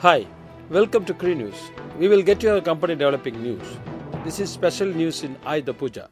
Hi, welcome to Cree News. We will get your company developing news. This is special news in Ayudha Pooja.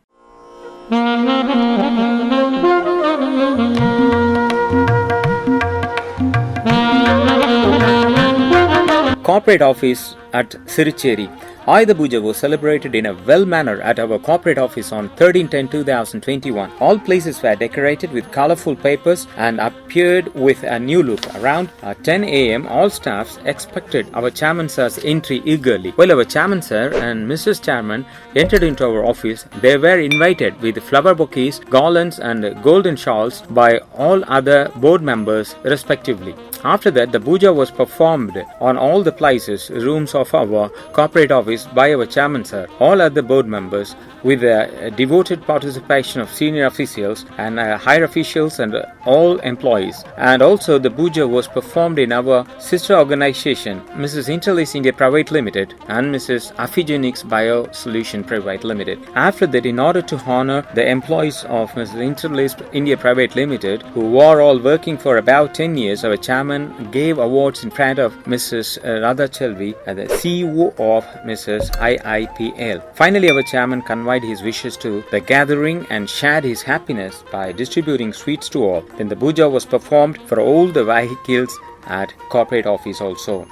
Corporate office at Sirucheri. Ayudha Pooja was celebrated in a well manner at our corporate office on 13/10/2021. All places were decorated with colorful papers and appeared with a new look. Around 10 a.m., all staffs expected our chairman sir's entry eagerly. While our chairman sir and Mrs. Chairman entered into our office, they were invited with flower bouquets, garlands, and golden shawls by all other board members respectively. After that, the puja was performed on all the places, rooms of our corporate office by our chairman sir, all other board members, with the devoted participation of senior officials and higher officials and all employees. And also the puja was performed in our sister organization, Mrs. Interlace India Private Limited and Mrs. Afigenics Bio Solution Private Limited. After that, in order to honor the employees of Mrs. Interlace India Private Limited, who were all working for about 10 years, our chairman gave awards in front of Mrs. Radha Chelvi, the CEO of Mrs. IEL. Finally, our chairman conveyed his wishes to the gathering and shared his happiness by distributing sweets to all. Then the puja was performed for all the vehicles at corporate office also.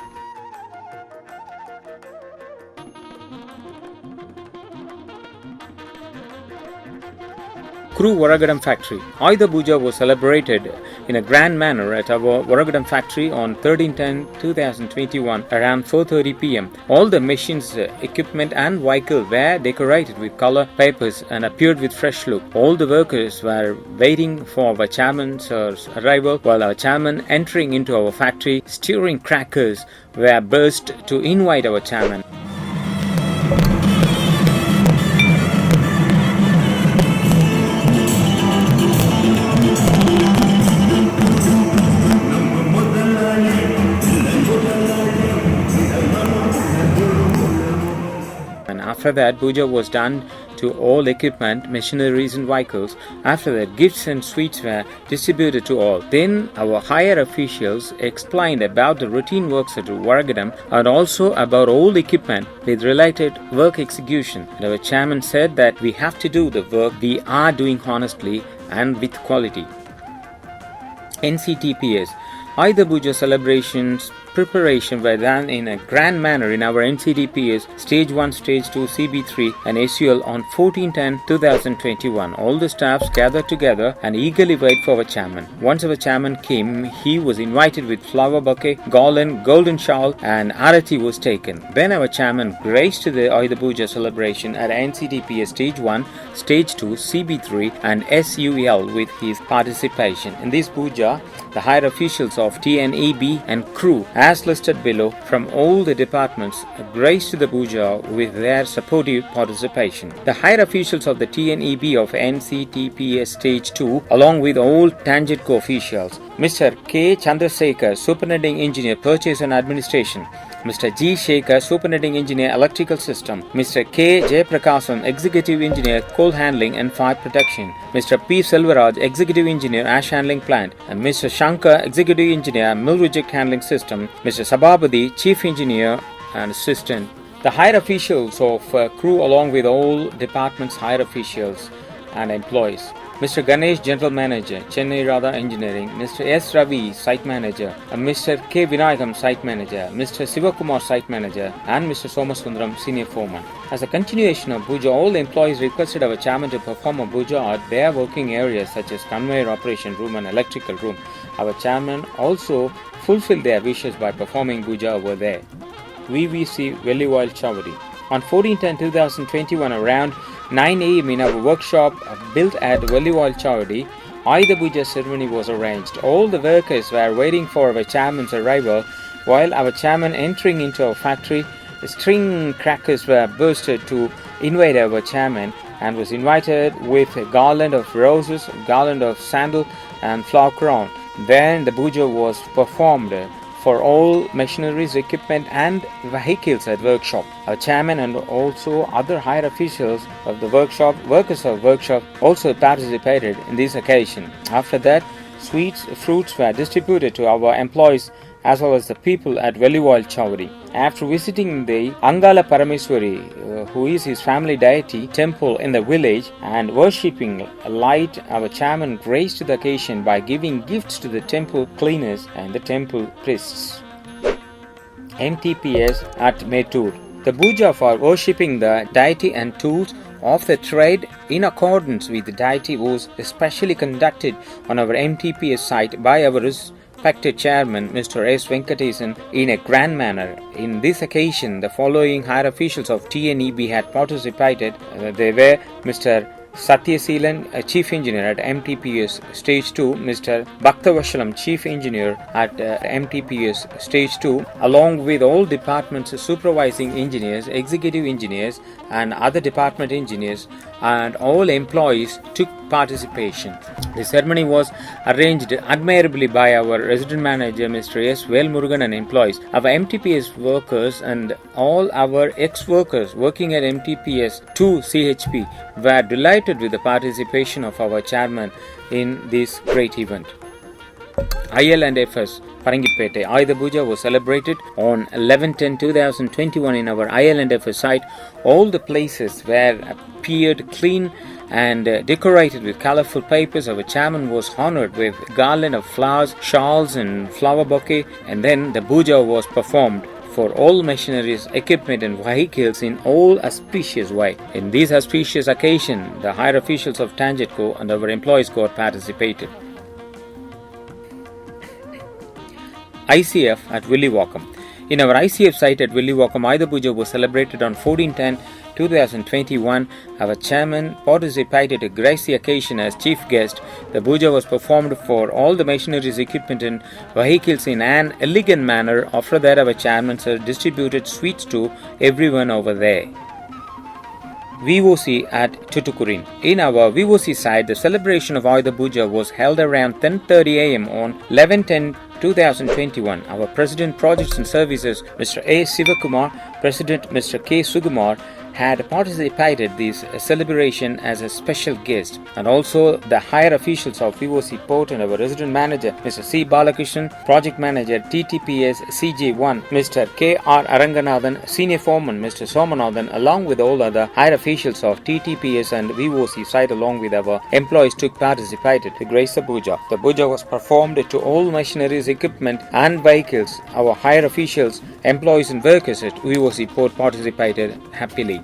Crew Varagaram factory. Ayudha Pooja was celebrated in a grand manner at our Varagaram factory on 13/10/2021 around 4:30 p.m. All the machines, equipment and vehicle were decorated with color papers and appeared with fresh look. All the workers were waiting for our chairman's arrival, while our chairman entering into our factory, stirring crackers were burst to invite our chairman. After that, puja was done to all equipment, machineries and vehicles. After that, gifts and sweets were distributed to all. Then our higher officials explained about the routine works at Varagaram and also about all equipment with related work execution. And our chairman said that we have to do the work we are doing honestly and with quality. NCTPS. Ayudha Pooja celebrations preparation were done in a grand manner in our NCTPS Stage 1, Stage 2, CB3 and SUL on 14/10/2021. All the staffs gathered together and eagerly waited for our chairman. Once our chairman came, he was invited with flower bouquet, garland, golden shawl and arati was taken. Then our chairman graced the Ayudha Pooja celebration at NCTPS Stage 1, Stage 2, CB3 and SUL with his participation. In this puja, the higher officials of TNEB and crew, as listed below, from all the departments, graced the puja with their supportive participation. The higher officials of the TNEB of NCTPS Stage 2, along with all Tangent officials, Mr. K. Chandrasekhar, Superintending Engineer, Purchase and Administration, Mr. G. Shekhar, Superintending Engineer, Electrical System, Mr. K. Jayaprakasam, Executive Engineer, Coal Handling and Fire Protection, Mr. P. Selvaraj, Executive Engineer, Ash Handling Plant, and Mr. Shankar, Executive Engineer, Mill Reject Handling System, Mr. Sabhabadi, Chief Engineer and Assistant. The higher officials of crew along with all departments, higher officials and employees. Mr. Ganesh, General Manager, Chennai Radha Engineering, Mr. S. Ravi, Site Manager, Mr. K. Vinayakam, Site Manager, Mr. Sivakumar, Site Manager, and Mr. Somasundaram, Senior Foreman. As a continuation of puja, all the employees requested our chairman to perform a puja at their working areas such as conveyor operation room and electrical room. Our chairman also fulfilled their wishes by performing puja over there. VVC Velliwal Chavadi. On 14/10/2021 around 9 a.m. in our workshop built at Velliwal Chavadi, Ayudha Pooja ceremony was arranged. All the workers were waiting for our chairman's arrival. While our chairman entering into our factory, the string crackers were bursted to invite our chairman and was invited with a garland of roses, garland of sandal and flower crown. Then the puja was performed for all machineries, equipment and vehicles at workshop. Our chairman and also other higher officials of the workshop, workers of workshop also participated in this occasion. After that, sweets, fruits were distributed to our employees as well as the people at Velivoil Chowri. After visiting the Angala Parameswari, who is his family deity, temple in the village and worshipping light, our chairman graced the occasion by giving gifts to the temple cleaners and the temple priests. MTPS at Mettur. The puja for worshipping the deity and tools of the trade in accordance with the deity was especially conducted on our MTPS site by our respected chairman Mr. S. Venkatesan in a grand manner. In this occasion, the following higher officials of TNEB had participated. They were Mr. Satyaseelan, Chief Engineer at MTPS Stage 2, Mr. Bhaktavashalam, Chief Engineer at MTPS Stage 2, along with all departments supervising engineers, executive engineers and other department engineers, and all employees took participation. The ceremony was arranged admirably by our resident manager Mr. S. Velmurugan and employees. Our MTPS workers and all our ex-workers working at MTPS 2 CHP were delighted with the participation of our chairman in this great event. IEL and FS Parangipete Ayudha Pooja was celebrated on 11/10/2021 in our IEL and FS site. All the places were appeared clean and decorated with colorful papers. Our chairman was honored with garland of flowers, shawls and flower bouquet, and then the puja was performed for all machineries, equipment and vehicles in all auspicious way. In this auspicious occasion, the higher officials of Tangetco and our employees got participated. ICF at Vivosi. In our ICF site at Vivosi, Ayudha Pooja was celebrated on 14/10/2021. Our chairman participated to grace the occasion as chief guest. The puja was performed for all the machineries, equipment and vehicles in an elegant manner. After that, our chairman distributed sweets to everyone over there. Vivosi at Tutukurin. In our Vivosi site, the celebration of Ayudha Pooja was held around 10:30 am on 11/10/2021. Our President Projects and Services, Mr. A. Sivakumar, President Mr. K. Sugumar, had participated this celebration as a special guest, and also the higher officials of Vivosi Port and our resident manager Mr. C. Balakrishnan, Project Manager TTPS CJ1, Mr. K. R. Aranganathan, Senior Foreman Mr. Somanathan, along with all other higher officials of TTPS and Vivosi site, along with our employees took participated to grace the puja. The puja was performed to all machineries, equipment and vehicles. Our higher officials, employees and workers at Vivosi Port participated happily.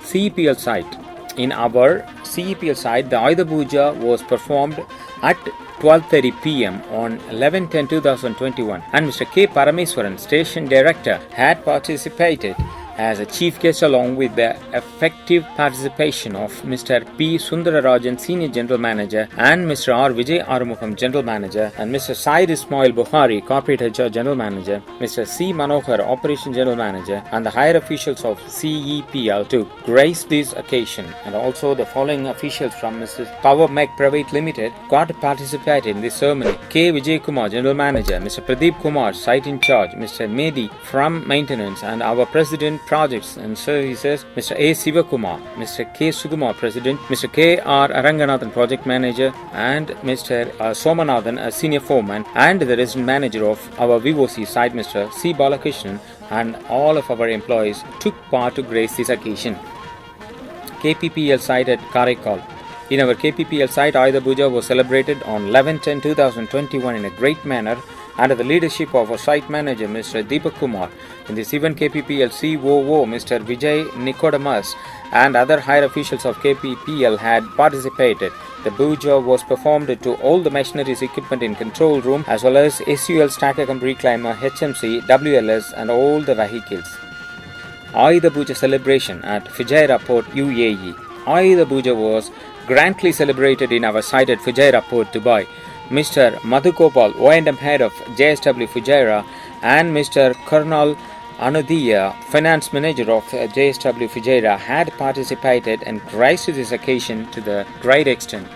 CEPL site. In our CEPL site, the Ayudha Pooja was performed at 12:30 p.m. on 11/10/2021, and Mr. K. Parameswaran, Station Director, had participated as a chief guest, along with the effective participation of Mr. P. Sundararajan, Senior General Manager, and Mr. R. Vijay Arumukham, General Manager, and Mr. Syed Ismail Buhari, Corporate HR General Manager, Mr. C. Manohar, Operation General Manager, and the higher officials of CEPL to grace this occasion. And also the following officials from Mr. Power Mech Private Limited got to participate in this ceremony: K. Vijay Kumar, General Manager, Mr. Pradeep Kumar, Site in Charge, Mr. Mehdi from Maintenance, and our President Projects and Services, Mr. A. Sivakumar, Mr. K. Sugumar, President, Mr. K. R. Aranganathan, Project Manager, and Mr. Somanathan, a Senior Foreman, and the Resident Manager of our Vivosi site, Mr. C. Balakrishnan, and all of our employees took part to grace this occasion. KPPL site at Karaikal. In our KPPL site, Ayudha Pooja was celebrated on 11/10/2021 in a great manner under the leadership of our site manager Mr. Deepak Kumar. In this event, KPPL COO Mr. Vijay Nicodemus and other higher officials of KPPL had participated. The puja was performed to all the machineries, equipment in control room, as well as SUL Stacker Cum Reclaimer, HMC, WLS and all the vehicles. Ayudha Pooja celebration at Fujairah Port, UAE. Ayudha Pooja was grandly celebrated in our site at Fujairah Port, Dubai. Mr. Madhukopal, O&M Head of JSW Fujairah, and Mr. Karnal Anudiya, Finance Manager of JSW Fujairah, had participated and graced this occasion to the great extent.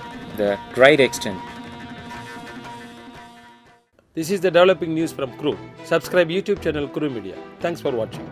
This is the developing news from Crew. Subscribe YouTube channel Crew Media. Thanks for watching.